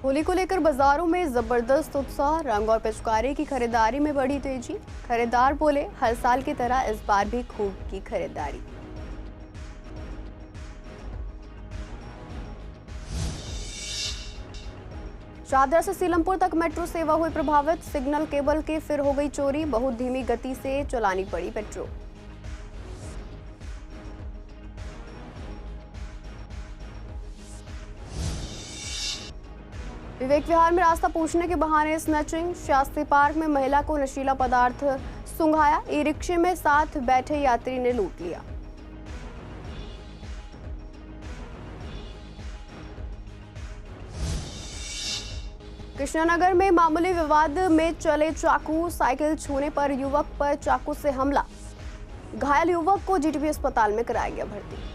होली को लेकर बाजारों में जबरदस्त उत्साह, रंग और पिचकारी की खरीदारी में बढ़ी तेजी। खरीदार बोले, हर साल की तरह इस बार भी खूब की खरीदारी। शाहदरा से सीलमपुर तक मेट्रो सेवा हुई प्रभावित। सिग्नल केबल की फिर हो गई चोरी, बहुत धीमी गति से चलानी पड़ी मेट्रो। विवेक विहार में रास्ता पूछने के बहाने स्नैचिंग। शास्त्री पार्क में महिला को नशीला पदार्थ सुंघाया। ई रिक्शे में साथ बैठे यात्री ने लूट लिया। कृष्णानगर में मामूली विवाद में चले चाकू, साइकिल छूने पर युवक पर चाकू से हमला। घायल युवक को जीटीबी अस्पताल में कराया गया भर्ती।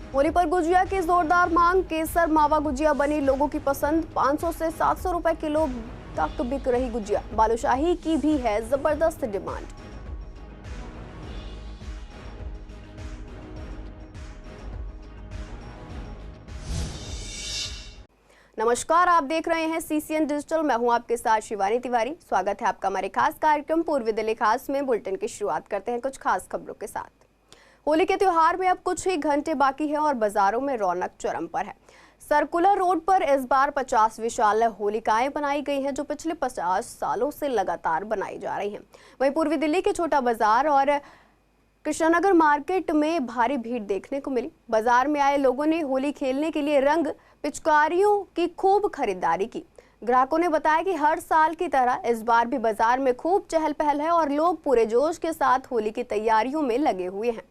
होली पर गुजिया की जोरदार मांग। केसर मावा गुजिया बनी लोगों की पसंद। 500 से 700 रुपए किलो तक बिक रही गुजिया। बालूशाही की भी है जबरदस्त डिमांड। नमस्कार, आप देख रहे हैं सीसीएन डिजिटल। मैं हूं आपके साथ शिवानी तिवारी। स्वागत है आपका हमारे खास कार्यक्रम पूर्वी दिल्ली खास में। बुलेटिन की शुरुआत करते हैं कुछ खास खबरों के साथ। होली के त्योहार में अब कुछ ही घंटे बाकी हैं और बाजारों में रौनक चरम पर है। सर्कुलर रोड पर इस बार 50 विशाल होलिकाएं बनाई गई हैं, जो पिछले 50 सालों से लगातार बनाई जा रही हैं। वहीं पूर्वी दिल्ली के छोटा बाजार और कृष्णानगर मार्केट में भारी भीड़ देखने को मिली। बाजार में आए लोगों ने होली खेलने के लिए रंग पिचकारियों की खूब खरीदारी की। ग्राहकों ने बताया कि हर साल की तरह इस बार भी बाजार में खूब चहल पहल है और लोग पूरे जोश के साथ होली की तैयारियों में लगे हुए हैं।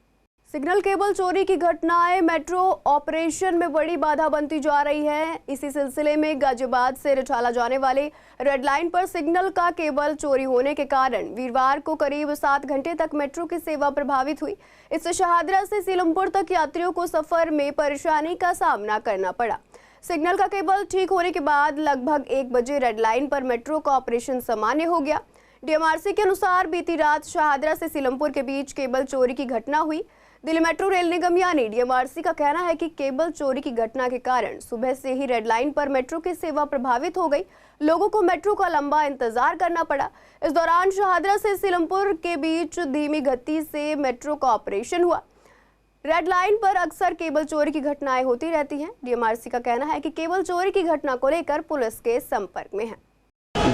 सिग्नल केबल चोरी की घटनाएं मेट्रो ऑपरेशन में बड़ी बाधा बनती जा रही है। इसी सिलसिले में गाजियाबाद से रिठाला जाने वाले रेड लाइन पर सिग्नल का केबल चोरी होने के कारण वीरवार को करीब 7 घंटे तक मेट्रो की सेवा प्रभावित हुई। इससे शाहदरा से सीलमपुर तक यात्रियों को सफर में परेशानी का सामना करना पड़ा। सिग्नल का केबल ठीक होने के बाद लगभग 1 बजे रेड लाइन पर मेट्रो का ऑपरेशन सामान्य हो गया। डीएमआरसी के अनुसार बीती रात शाहदरा से सीलमपुर के बीच केबल चोरी की घटना हुई। दिल्ली मेट्रो रेल निगम यानी डीएमआरसी का कहना है कि केबल चोरी की घटना के कारण सुबह से ही रेड लाइन पर मेट्रो की सेवा प्रभावित हो गई। लोगों को मेट्रो का लंबा इंतजार करना पड़ा। इस दौरान शाहदरा से सीलमपुर के बीच धीमी गति से मेट्रो का ऑपरेशन हुआ। रेड लाइन पर अक्सर केबल चोरी की घटनाएं होती रहती हैं। डीएमआरसी का कहना है कि केबल चोरी की घटना को लेकर पुलिस के संपर्क में है।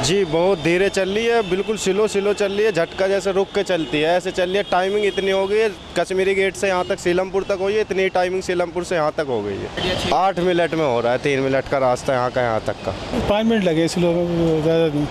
जी बहुत धीरे चल रही है, बिल्कुल स्लो चल रही है, झटका जैसे रुक के चलती है ऐसे चल रही है। टाइमिंग इतनी हो गई है, कश्मीरी गेट से यहाँ तक सीलमपुर तक हुई है, इतनी टाइमिंग सीलमपुर से यहाँ तक हो गई है। 8 मिनट में हो रहा है, 3 मिनट का रास्ता यहाँ का यहाँ तक का। 5 मिनट लगे, स्लो ज़्यादा नहीं।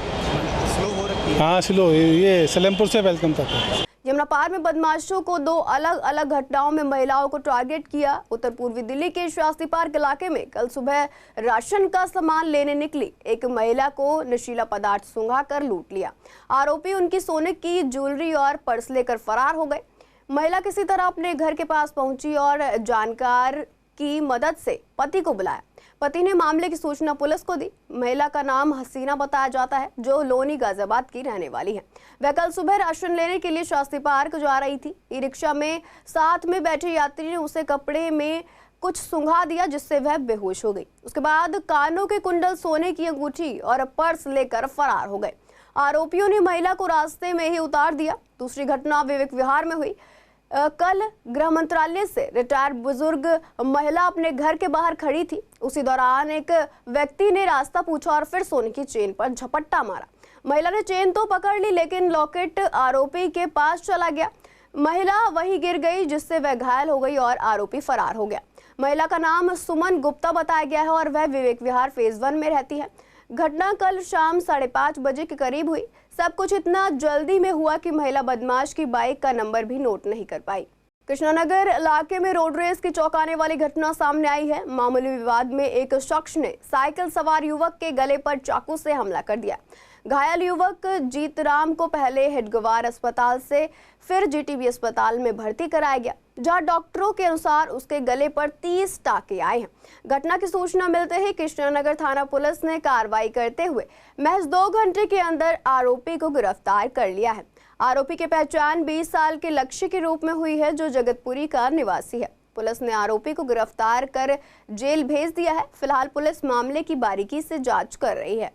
स्लो हो रखी है। हाँ स्लो, ये सीलमपुर से वेलकम तक है। यमुना पार में बदमाशों को 2 अलग अलग घटनाओं में महिलाओं को टारगेट किया। उत्तर पूर्वी दिल्ली के शास्त्री पार्क इलाके में कल सुबह राशन का सामान लेने निकली एक महिला को नशीला पदार्थ सूंघाकर लूट लिया। आरोपी उनकी सोने की ज्वेलरी और पर्स लेकर फरार हो गए। महिला किसी तरह अपने घर के पास पहुंची और जानकार की मदद से पति को बुलाया। पति ने मामले की सूचना पुलिस को दी। महिला का नाम हसीना बताया जाता है, जो लोनी गाजियाबाद की रहने वाली है। वह कल सुबह राशन लेने के लिए शास्त्री पार्क जा रही थी। ई रिक्शा में साथ में बैठे यात्री ने उसे कपड़े में कुछ सुंघा दिया, जिससे वह बेहोश हो गई। उसके बाद कानों के कुंडल, सोने की अंगूठी और पर्स लेकर फरार हो गए। आरोपियों ने महिला को रास्ते में ही उतार दिया। दूसरी घटना विवेक विहार में हुई। कल गृह मंत्रालय से रिटायर्ड बुजुर्ग महिला अपने घर के बाहर खड़ी थी। उसी दौरान एक व्यक्ति ने रास्ता पूछा और फिर सोने की चेन पर झपट्टा मारा। महिला ने चेन तो पकड़ ली, लेकिन लॉकेट आरोपी के पास चला गया। महिला वहीं गिर गई, जिससे वह घायल हो गई और आरोपी फरार हो गया। महिला का नाम सुमन गुप्ता बताया गया है और वह विवेक विहार फेज 1 में रहती है। घटना कल शाम 5:30 बजे के करीब हुई। सब कुछ इतना जल्दी में हुआ कि महिला बदमाश की बाइक का नंबर भी नोट नहीं कर पाई। कृष्णानगर इलाके में रोड रेस की चौंकाने वाली घटना सामने आई है। मामूली विवाद में एक शख्स ने साइकिल सवार युवक के गले पर चाकू से हमला कर दिया। घायल युवक जीतराम को पहले हेडगवार अस्पताल से फिर जीटीबी अस्पताल में भर्ती कराया गया, जहां डॉक्टरों के अनुसार उसके गले पर 30 टाके आए हैं। घटना की सूचना मिलते ही कृष्णानगर थाना पुलिस ने कार्रवाई करते हुए महज 2 घंटे के अंदर आरोपी को गिरफ्तार कर लिया है। आरोपी की पहचान 20 साल के लक्ष्य के रूप में हुई है, जो जगतपुरी का निवासी है। पुलिस ने आरोपी को गिरफ्तार कर जेल भेज दिया है। फिलहाल पुलिस मामले की बारीकी से जांच कर रही है।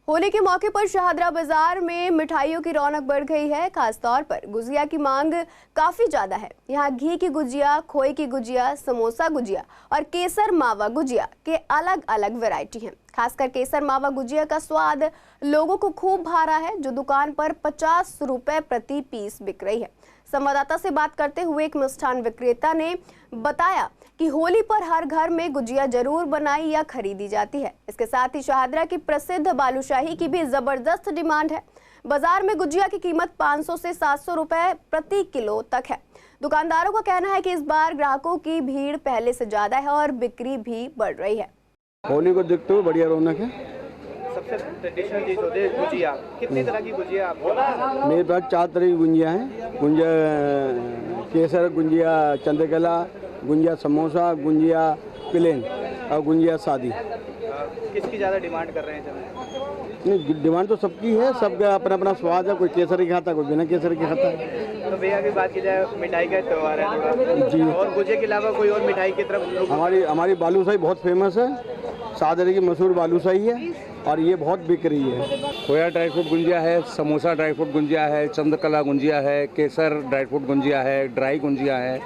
होली के मौके पर शाहदरा बाजार में मिठाइयों की रौनक बढ़ गई है। खासतौर पर गुजिया की मांग काफी ज्यादा है। यहाँ घी की गुजिया, खोए की गुजिया, समोसा गुजिया और केसर मावा गुजिया के अलग अलग वैरायटी हैं। खासकर केसर मावा गुजिया का स्वाद लोगों को खूब भा रहा है, जो दुकान पर 50 रुपए प्रति पीस बिक रही है। संवाददाता से बात करते हुए एक मिष्ठान विक्रेता ने बताया कि होली पर हर घर में गुजिया जरूर बनाई या खरीदी जाती है। इसके साथ ही शाहदरा की प्रसिद्ध बालूशाही की भी जबरदस्त डिमांड है। बाजार में गुजिया की कीमत 500 से 700 रुपए प्रति किलो तक है। दुकानदारों का कहना है कि इस बार ग्राहकों की भीड़ पहले से ज्यादा है और बिक्री भी बढ़ रही है। होली को देखते हुए बढ़िया रौनक है। सबसे ट्रेडिशनल चीज होती है गुजिया। कितनी तरह की गुजिया आपको? मेरे पास 4 तरह की गुंजिया हैं। गुंजिया केसर, गुंजिया चंद्रकला, गुंजिया समोसा, गुंजिया प्लेन और गुंजिया सादी। किसकी ज़्यादा डिमांड कर रहे हैं जब? नहीं, डिमांड तो सबकी है, सबका अपना अपना स्वाद है। कोई केसर की खाता है, कोई बिना केसर की खाता है। तो भैया की बात की जाए, मिठाई का त्यौहार है थोड़ा जी। और गुजिया के अलावा कोई और मिठाई की तरफ? हमारी बालूशाही बहुत फेमस है। शाहदरा की मशहूर बालूशाही है और ये बहुत बिक रही है। खोया ड्राई फ्रूट गुंजिया है, समोसा ड्राई फ्रूट गुंजिया है, चंद्रकला गुंजिया है, केसर ड्राई फ्रूट गुंजिया है, ड्राई गुंजिया है।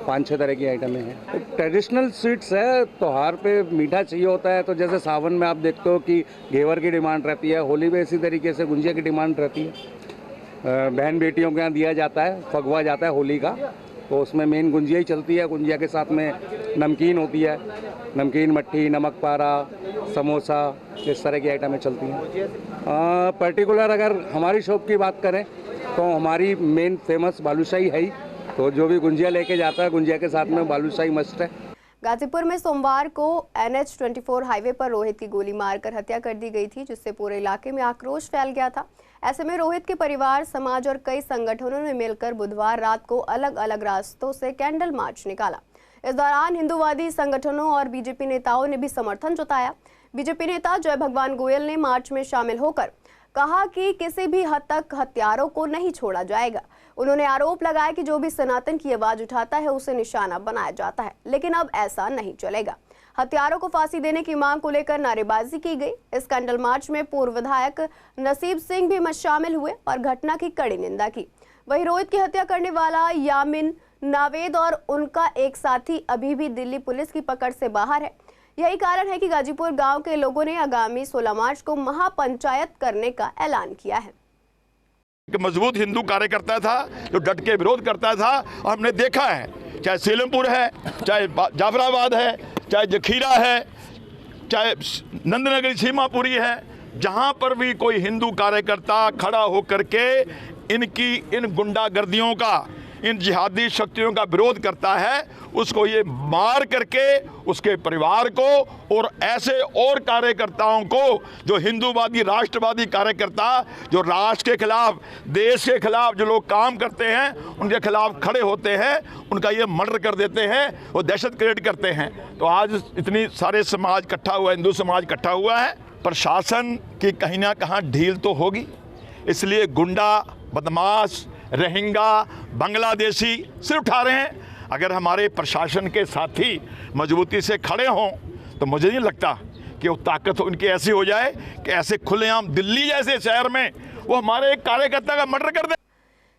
5-6 तरह की आइटमें हैं। ट्रेडिशनल स्वीट्स है। त्योहार पे मीठा चाहिए होता है, तो जैसे सावन में आप देखते हो कि घेवर की डिमांड रहती है, होली में इसी तरीके से गुंजिया की डिमांड रहती है। बहन बेटियों के यहाँ दिया जाता है, फगवा जाता है होली का, तो उसमें मेन गुंजिया ही चलती है। गुंजिया के साथ में नमकीन होती है, नमकीन मट्ठी, नमक पारा, समोसा, इस तरह की आइटमें चलती हैं। पर्टिकुलर अगर हमारी शॉप की बात करें तो हमारी मेन फेमस बालूशाही है ही, तो जो भी गुंजिया लेके जाता है, गुंजिया के साथ में बालूशाही मस्त है। गाजीपुर में सोमवार को NH-24 हाईवे पर रोहित की गोली मारकर हत्या कर दी गई थी, जिससे पूरे इलाके में आक्रोश फैल गया था। ऐसे में रोहित के परिवार, समाज और कई संगठनों ने मिलकर बुधवार रात को अलग अलग रास्तों से कैंडल मार्च निकाला। इस दौरान हिंदूवादी संगठनों और बीजेपी नेताओं ने भी समर्थन जताया। बीजेपी नेता जय भगवान गोयल ने मार्च में शामिल होकर कहा कि किसी भी हद तक हत्यारों को नहीं छोड़ा जाएगा। उन्होंने आरोप लगाया कि जो भी सनातन की आवाज उठाता है उसे निशाना बनाया जाता है, लेकिन अब ऐसा नहीं चलेगा। हत्यारों को फांसी देने की मांग को लेकर नारेबाजी की गई। इस कैंडल मार्च में पूर्व विधायक नसीब सिंह भी शामिल हुए और घटना की कड़ी निंदा की। वहीं रोहित की हत्या करने वाला यामिन नावेद और उनका एक साथी अभी भी दिल्ली पुलिस की पकड़ से बाहर है। यही कारण है कि गाजीपुर गांव के लोगों ने आगामी 16 मार्च को महापंचायत करने का ऐलान किया है। एक मजबूत हिंदू कार्यकर्ता था जो डट के विरोध करता था, और हमने देखा है, चाहे सीलमपुर है, चाहे जाफराबाद है, चाहे जखीरा है, चाहे नंदनगरी सीमापुरी है, जहां पर भी कोई हिंदू कार्यकर्ता खड़ा होकर के इन गुंडागर्दियों का, इन जिहादी शक्तियों का विरोध करता है, उसको ये मार करके उसके परिवार को और ऐसे और कार्यकर्ताओं को जो हिंदूवादी राष्ट्रवादी कार्यकर्ता जो राष्ट्र के खिलाफ, देश के खिलाफ जो लोग काम करते हैं, उनके खिलाफ खड़े होते हैं, उनका ये मर्डर कर देते हैं, वो दहशत क्रिएट करते हैं। तो आज इतनी सारे समाज इकट्ठा हुआ, हिंदू समाज इकट्ठा हुआ है। प्रशासन की कहीं ना कहाँ ढील तो होगी, इसलिए गुंडा, बदमाश, रोहिंग्या, बांग्लादेशी सिर उठा रहे हैं। अगर हमारे प्रशासन के साथी मजबूती से खड़े हों तो मुझे नहीं लगता कि वो ताकत उनकी ऐसी हो जाए कि ऐसे खुलेआम दिल्ली जैसे शहर में वो हमारे एक कार्यकर्ता का मर्डर कर दे।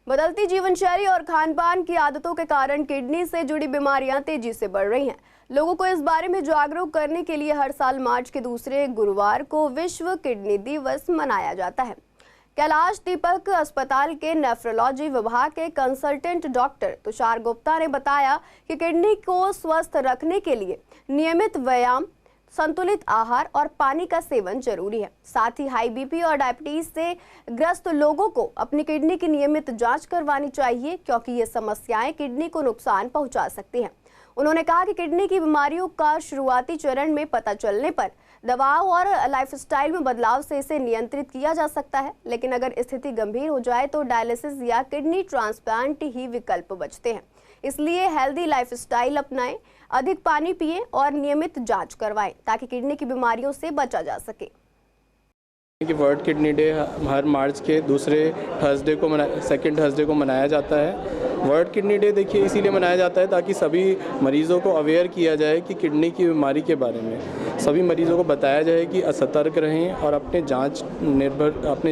बदलती जीवन शैली और खान पान की आदतों के कारण किडनी से जुड़ी बीमारियां तेजी से बढ़ रही हैं। लोगों को इस बारे में जागरूक करने के लिए हर साल मार्च के दूसरे गुरुवार को विश्व किडनी दिवस मनाया जाता है। कैलाश दीपक अस्पताल के नेफ्रोलॉजी विभाग के कंसल्टेंट डॉक्टर तुषार गुप्ता ने बताया कि किडनी को स्वस्थ रखने के लिए नियमित व्यायाम, संतुलित आहार और पानी का सेवन जरूरी है। साथ ही हाई बीपी और डायबिटीज से ग्रस्त लोगों को अपनी किडनी की नियमित जांच करवानी चाहिए, क्योंकि ये समस्याएं किडनी को नुकसान पहुंचा सकती हैं। उन्होंने कहा कि किडनी की बीमारियों का शुरुआती चरण में पता चलने पर दवाओं और लाइफस्टाइल में बदलाव से इसे नियंत्रित किया जा सकता है, लेकिन अगर स्थिति गंभीर हो जाए तो डायलिसिस या किडनी ट्रांसप्लांट ही विकल्प बचते हैं। इसलिए हेल्दी लाइफस्टाइल अपनाएं, अधिक पानी पिएं और नियमित जांच करवाएं ताकि किडनी की बीमारियों से बचा जा सके। कि वर्ल्ड किडनी डे हर मार्च के सेकंड थर्सडे को मनाया जाता है। वर्ल्ड किडनी डे देखिए इसीलिए मनाया जाता है ताकि सभी मरीज़ों को अवेयर किया जाए कि किडनी की बीमारी के बारे में। सभी मरीज़ों को बताया जाए कि सतर्क रहें और अपने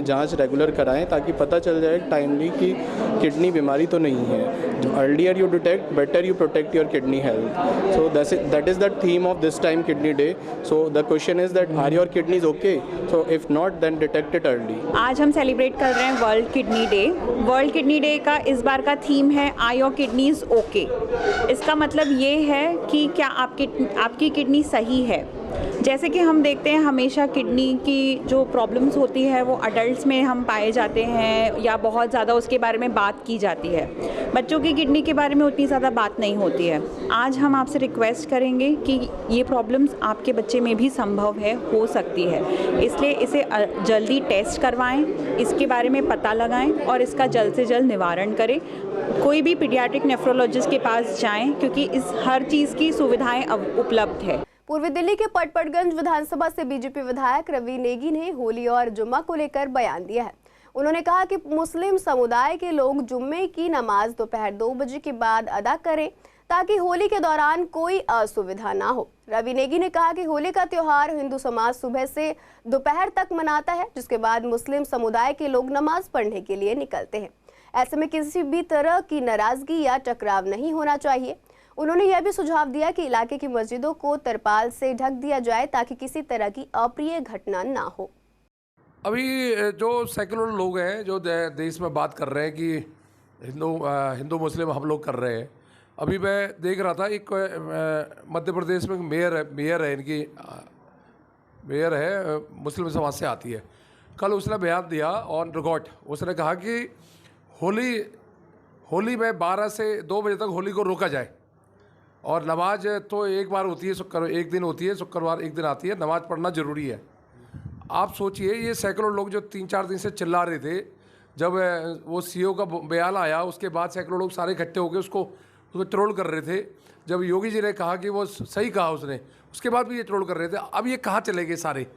जांच रेगुलर कराएं ताकि पता चल जाए टाइमली कि किडनी बीमारी तो नहीं है। जो earlier you detect, better you protect your kidney health. So that is the theme of this time kidney day. So the question is that are your kidneys okay? So if not then detect it early. आज हम celebrate कर रहे हैं world kidney day. World kidney day का इस बार का theme है are your kidneys okay. इसका मतलब ये है कि क्या आपकी किडनी सही है। जैसे कि हम देखते हैं हमेशा किडनी की जो प्रॉब्लम्स होती है वो अडल्ट्स में हम पाए जाते हैं या बहुत ज़्यादा उसके बारे में बात की जाती है। बच्चों की किडनी के बारे में उतनी ज़्यादा बात नहीं होती है। आज हम आपसे रिक्वेस्ट करेंगे कि ये प्रॉब्लम्स आपके बच्चे में भी संभव है, हो सकती है, इसलिए इसे जल्दी टेस्ट करवाएं, इसके बारे में पता लगाएं और इसका जल्द से जल्द निवारण करें। कोई भी पीडियाट्रिक नेफ्रोलॉजिस्ट के पास जाएं क्योंकि इस हर चीज़ की सुविधाएं अब उपलब्ध है। पूर्वी दिल्ली के पटपड़गंज विधानसभा से बीजेपी विधायक रवि नेगी ने होली और जुम्मा को लेकर बयान दिया है। उन्होंने कहा कि मुस्लिम समुदाय के लोग जुम्मे की नमाज दोपहर 2 बजे के बाद अदा करें ताकि होली के दौरान कोई असुविधा ना हो। रवि नेगी ने कहा कि होली का त्यौहार हिंदू समाज सुबह से दोपहर तक मनाता है, जिसके बाद मुस्लिम समुदाय के लोग नमाज पढ़ने के लिए निकलते हैं। ऐसे में किसी भी तरह की नाराजगी या टकराव नहीं होना चाहिए। उन्होंने यह भी सुझाव दिया कि इलाके की मस्जिदों को तरपाल से ढक दिया जाए ताकि किसी तरह की अप्रिय घटना ना हो। अभी जो सेकुलर लोग हैं जो देश में बात कर रहे हैं कि हिंदू मुस्लिम हम लोग कर रहे हैं, अभी मैं देख रहा था एक मध्य प्रदेश में मेयर है इनकी मेयर है, मुस्लिम समाज से आती है। कल उसने बयान दिया ऑन रिकॉर्ड। उसने कहा कि होली में 12 से 2 बजे तक होली को रोका जाए और नमाज तो एक बार होती है, एक दिन होती है, शुक्रवार एक दिन आती है, नमाज पढ़ना ज़रूरी है। आप सोचिए ये सेकुलर लोग जो 3-4 दिन से चिल्ला रहे थे, जब वो सीओ का बयान आया उसके बाद सेकुलर लोग सारे इकट्ठे होकर उसको ट्रोल कर रहे थे। जब योगी जी ने कहा कि वो सही कहा उसने, उसके बाद भी ये ट्रोल कर रहे थे। अब ये कहाँ चले गए सारे?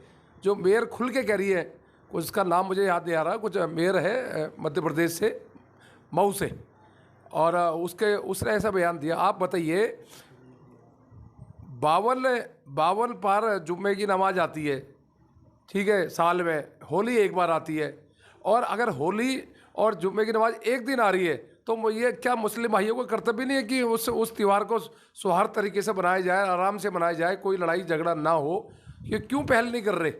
जो मेयर खुल के कह रही है, उसका नाम मुझे याद नहीं आ रहा, कुछ मेयर है मध्य प्रदेश से, मऊ से, और उसने ऐसा बयान दिया। आप बताइए 52 बार जुम्मे की नमाज आती है, ठीक है, साल में होली एक बार आती है, और अगर होली और जुम्मे की नमाज एक दिन आ रही है तो ये क्या मुस्लिम भाइयों को कर्तव्य नहीं है कि उस त्यौहार को सौहार्द तरीके से बनाया जाए, आराम से मनाया जाए, कोई लड़ाई झगड़ा ना हो? ये क्यों पहल नहीं कर रहे?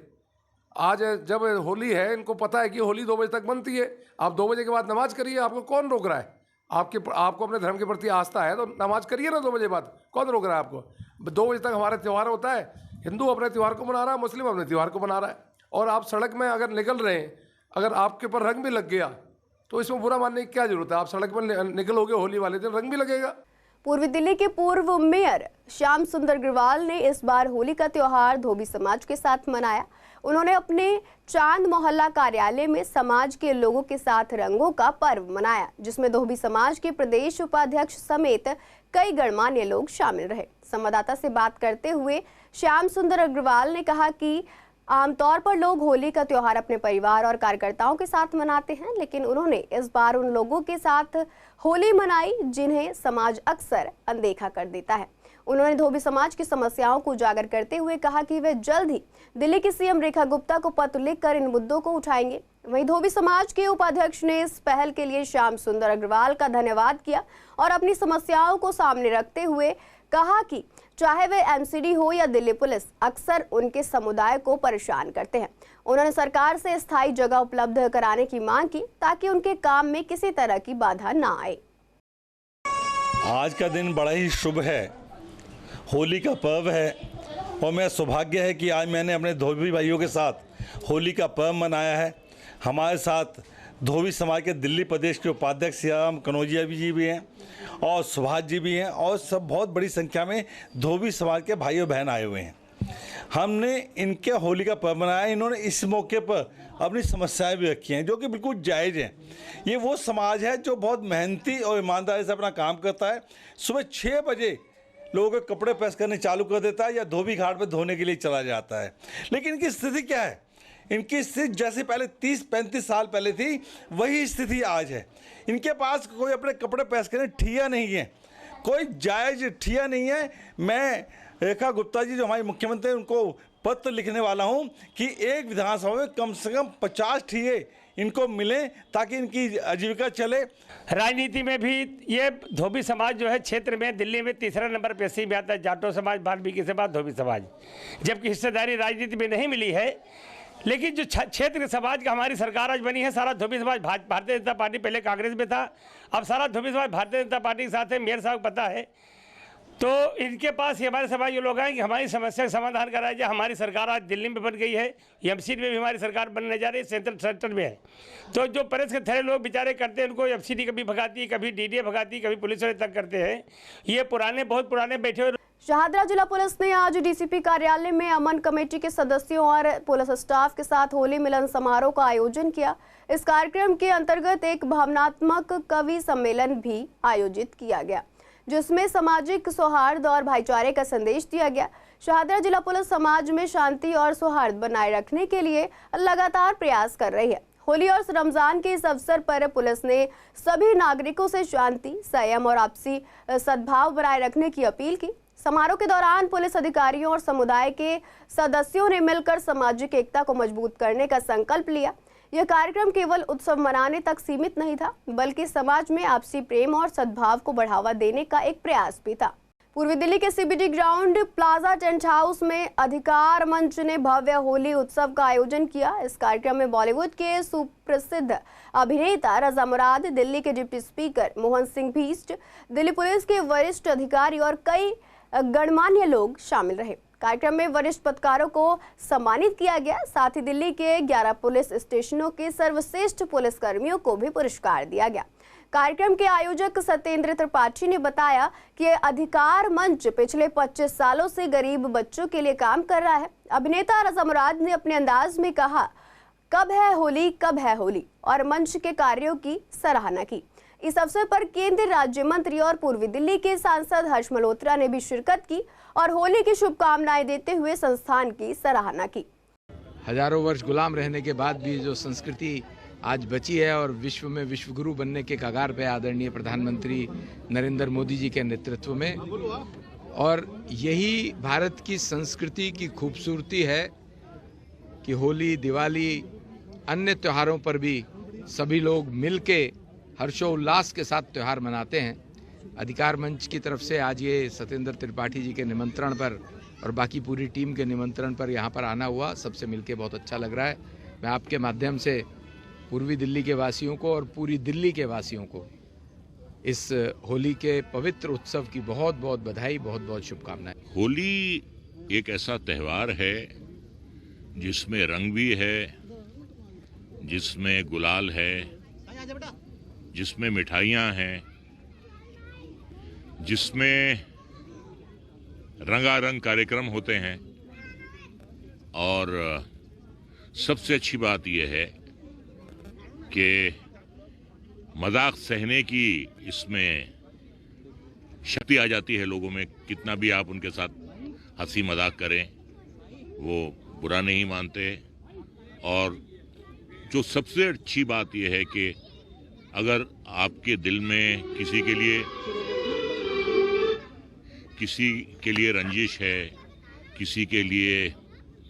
आज जब होली है, इनको पता है कि होली 2 बजे तक बनती है, आप 2 बजे के बाद नमाज करिए, आपको कौन रोक रहा है? आपको अपने धर्म के प्रति आस्था है तो नमाज करिए ना 2 बजे बाद, कौन रोक रहा है आपको? 2 बजे तक हमारा त्यौहार होता है, हिंदू अपने त्यौहार को मना रहा है, मुस्लिम अपने त्यौहार को मना रहा है, और आप सड़क में अगर निकल रहे हैं, अगर आपके ऊपर रंग भी लग गया तो इसमें बुरा मानने की क्या जरूरत है? आप सड़क में निकलोगे होली वाले दिन, रंग भी लगेगा। पूर्वी दिल्ली के पूर्व मेयर श्याम सुंदर अग्रवाल ने इस बार होली का त्यौहार धोबी समाज के साथ मनाया। उन्होंने अपने चांद मोहल्ला कार्यालय में समाज के लोगों के साथ रंगों का पर्व मनाया, जिसमें धोबी समाज के प्रदेश उपाध्यक्ष समेत कई गणमान्य लोग शामिल रहे। संवाददाता से बात करते हुए श्याम सुंदर अग्रवाल ने कहा कि आमतौर पर लोग होली का त्यौहार अपने परिवार और कार्यकर्ताओं के साथ मनाते हैं, लेकिन उन्होंने इस बार उन लोगों के साथ होली मनाई जिन्हें समाज अक्सर अनदेखा कर देता है। उन्होंने धोबी समाज की समस्याओं को उजागर करते हुए कहा कि वे जल्द ही दिल्ली की सीएम रेखा गुप्ता को पत्र लिखकर इन मुद्दों को उठाएंगे। वहीं धोबी समाज के उपाध्यक्ष ने इस पहल के लिए श्याम सुंदर अग्रवाल का धन्यवाद किया और अपनी समस्याओं को सामने रखते हुए कहा कि चाहे वे एमसीडी हो या दिल्ली पुलिस, अक्सर उनके समुदाय को परेशान करते हैं। उन्होंने सरकार से स्थायी जगह उपलब्ध कराने की मांग की ताकि उनके काम में किसी तरह की बाधा ना आए। आज का दिन बड़ा ही शुभ है, होली का पर्व है, और मेरा सौभाग्य है कि आज मैंने अपने धोबी भाइयों के साथ होली का पर्व मनाया है। हमारे साथ धोबी समाज के दिल्ली प्रदेश के उपाध्यक्ष श्याम कनौजिया जी भी हैं और सुभाष जी भी हैं, और सब बहुत बड़ी संख्या में धोबी समाज के भाइयों बहन आए हुए हैं। हमने इनके होली का पर्व मनाया। इन्होंने इस मौके पर अपनी समस्याएं भी रखी हैं जो कि बिल्कुल जायज़ हैं। ये वो समाज है जो बहुत मेहनती और ईमानदारी से अपना काम करता है। सुबह 6 बजे लोगों के कपड़े प्रेस करने चालू कर देता है या धोबी घाट पर धोने के लिए चला जाता है। लेकिन इनकी स्थिति क्या है? इनकी स्थिति जैसे पहले 30-35 साल पहले थी वही स्थिति आज है। इनके पास कोई अपने कपड़े प्रेस करने ठिया नहीं है, कोई जायज़ ठिया नहीं है। मैं रेखा गुप्ता जी जो हमारे मुख्यमंत्री हैं उनको पत्र लिखने वाला हूं कि एक विधानसभा में कम से कम 50 ठिये इनको मिलें ताकि इनकी आजीविका चले। राजनीति में भी ये धोबी समाज जो है क्षेत्र में दिल्ली में तीसरा नंबर पे में आता है, जाटो समाज, वाल्मीकि समाज, धोबी समाज, जबकि हिस्सेदारी राजनीति में नहीं मिली है। लेकिन जो क्षेत्र के समाज का हमारी सरकार आज बनी है, सारा धोबी समाज भारतीय जनता पार्टी पहले कांग्रेस में था, अब सारा धोबी समाज भारतीय जनता पार्टी के साथ है। मेयर साहब को पता है, तो इनके पास ये हमारे समाज के लोग आए कि हमारी समस्या का समाधान कराया जाए। हमारी सरकार आज दिल्ली में बन गई है, एमसीडी में भी हमारी सरकार बनने जा रही है, सेंट्रल में है। तो जो प्रेस के थोड़े लोग बेचारे करते हैं, उनको एमसीडी कभी भगाती है, कभी डीडीए भगाती है, कभी पुलिस वाले तक करते हैं। ये बहुत पुराने बैठे हुए। शाहदरा जिला पुलिस ने आज डीसीपी कार्यालय में अमन कमेटी के सदस्यों और पुलिस स्टाफ के साथ होली मिलन समारोह का आयोजन किया। इस कार्यक्रम के अंतर्गत एक भावनात्मक कवि सम्मेलन भी आयोजित किया गया, जिसमें सामाजिक सौहार्द और भाईचारे का संदेश दिया गया। शाहदरा जिला पुलिस समाज में शांति और सौहार्द बनाए रखने के लिए लगातार प्रयास कर रही है। होली और रमजान के इस अवसर पर पुलिस ने सभी नागरिकों से शांति, संयम और आपसी सद्भाव बनाए रखने की अपील की। समारोह के दौरान पुलिस अधिकारियों और समुदाय के सदस्यों ने मिलकर सामाजिक एकता को मजबूत करने का संकल्प लिया। यह कार्यक्रम केवल उत्सव मनाने तक सीमित नहीं था, बल्कि समाज में आपसी प्रेम और सद्भाव को बढ़ावा देने का एक प्रयास भी था। पूर्वी दिल्ली के CBD ground plaza tent house में अधिकार मंच ने भव्य होली उत्सव का आयोजन किया। इस कार्यक्रम में बॉलीवुड के सुप्रसिद्ध अभिनेता रजा मुराद, दिल्ली के deputy speaker Mohan Singh Bisht, Delhi police के वरिष्ठ अधिकारी और कई गणमान्य लोग शामिल रहे। कार्यक्रम में वरिष्ठ पत्रकारों को सम्मानित किया गया। साथ ही दिल्ली के 11 पुलिस स्टेशनों के सर्वश्रेष्ठ पुलिस कर्मियों को भी पुरस्कार दिया गया। कार्यक्रम के आयोजक सत्येंद्र त्रिपाठी ने बताया कि अधिकार मंच पिछले 25 सालों से गरीब बच्चों के लिए काम कर रहा है। अभिनेता रजा मुराद ने अपने अंदाज में कहा, कब है होली, कब है होली, और मंच के कार्यों की सराहना की। इस अवसर पर केंद्रीय राज्य मंत्री और पूर्वी दिल्ली के सांसद हर्ष मल्होत्रा ने भी शिरकत की और होली की शुभकामनाएं देते हुए संस्थान की सराहना की। हजारों वर्ष गुलाम रहने के बाद भी जो संस्कृति आज बची है और विश्व में विश्वगुरु बनने के कगार पे आदरणीय प्रधानमंत्री नरेंद्र मोदी जी के नेतृत्व में, और यही भारत की संस्कृति की खूबसूरती है कि होली, दिवाली, अन्य त्योहारों पर भी सभी लोग मिलके हर्षोल्लास के साथ त्यौहार मनाते हैं। अधिकार मंच की तरफ से आज ये सत्येंद्र त्रिपाठी जी के निमंत्रण पर और बाकी पूरी टीम के निमंत्रण पर यहाँ पर आना हुआ, सबसे मिलके बहुत अच्छा लग रहा है। मैं आपके माध्यम से पूर्वी दिल्ली के वासियों को और पूरी दिल्ली के वासियों को इस होली के पवित्र उत्सव की बहुत बहुत बधाई, बहुत बहुत शुभकामनाएं। होली एक ऐसा त्यौहार है जिसमें रंग भी है, जिसमें गुलाल है, जिसमें मिठाइयाँ हैं, जिसमें रंगारंग कार्यक्रम होते हैं, और सबसे अच्छी बात यह है कि मजाक सहने की इसमें शक्ति आ जाती है लोगों में। कितना भी आप उनके साथ हंसी मजाक करें, वो बुरा नहीं मानते। और जो सबसे अच्छी बात यह है कि अगर आपके दिल में किसी के लिए रंजिश है, किसी के लिए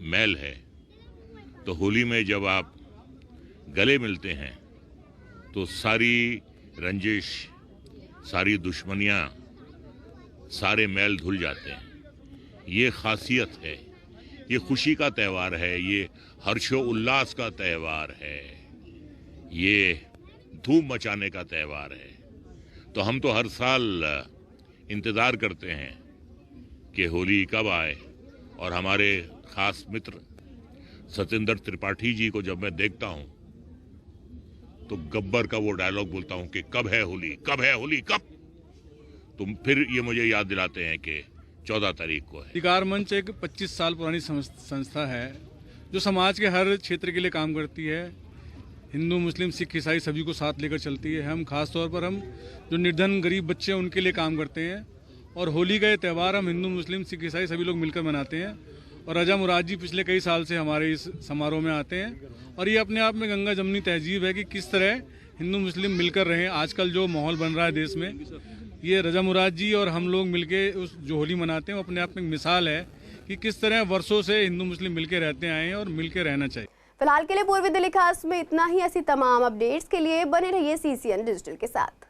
मैल है, तो होली में जब आप गले मिलते हैं तो सारी रंजिश, सारी दुश्मनियां, सारे मैल धुल जाते हैं। ये खासियत है, ये खुशी का त्यौहार है, ये हर्षो उल्लास का त्यौहार है, ये धूम मचाने का त्यौहार है। तो हम तो हर साल इंतज़ार करते हैं कि होली कब आए, और हमारे खास मित्र सत्येंद्र त्रिपाठी जी को जब मैं देखता हूं तो गब्बर का वो डायलॉग बोलता हूं कि कब है होली, कब है होली, कब। तो फिर ये मुझे याद दिलाते हैं कि 14 तारीख को है। अधिकार मंच एक 25 साल पुरानी संस्था है जो समाज के हर क्षेत्र के लिए काम करती है। हिंदू, मुस्लिम, सिख, ईसाई सभी को साथ लेकर चलती है। हम खास तौर पर हम जो निर्धन गरीब बच्चे हैं उनके लिए काम करते हैं, और होली का ये त्यौहार हम हिंदू, मुस्लिम, सिख, ईसाई सभी लोग मिलकर मनाते हैं। और रजा मुराद जी पिछले कई साल से हमारे इस समारोह में आते हैं और ये अपने आप में गंगा जमनी तहजीब है कि किस तरह हिंदू मुस्लिम मिलकर रहें। आजकल जो माहौल बन रहा है देश में, ये रजा मुराद जी और हम लोग मिलके उस जो होली मनाते हैं वो अपने आप में एक मिसाल है कि किस तरह वर्षों से हिंदू मुस्लिम मिलके रहते आए हैं और मिलके रहना चाहिए। फिलहाल के लिए पूर्वी दिल्ली खास में इतना ही। ऐसी तमाम अपडेट्स के लिए बने रहिए CCN डिजिटल के साथ।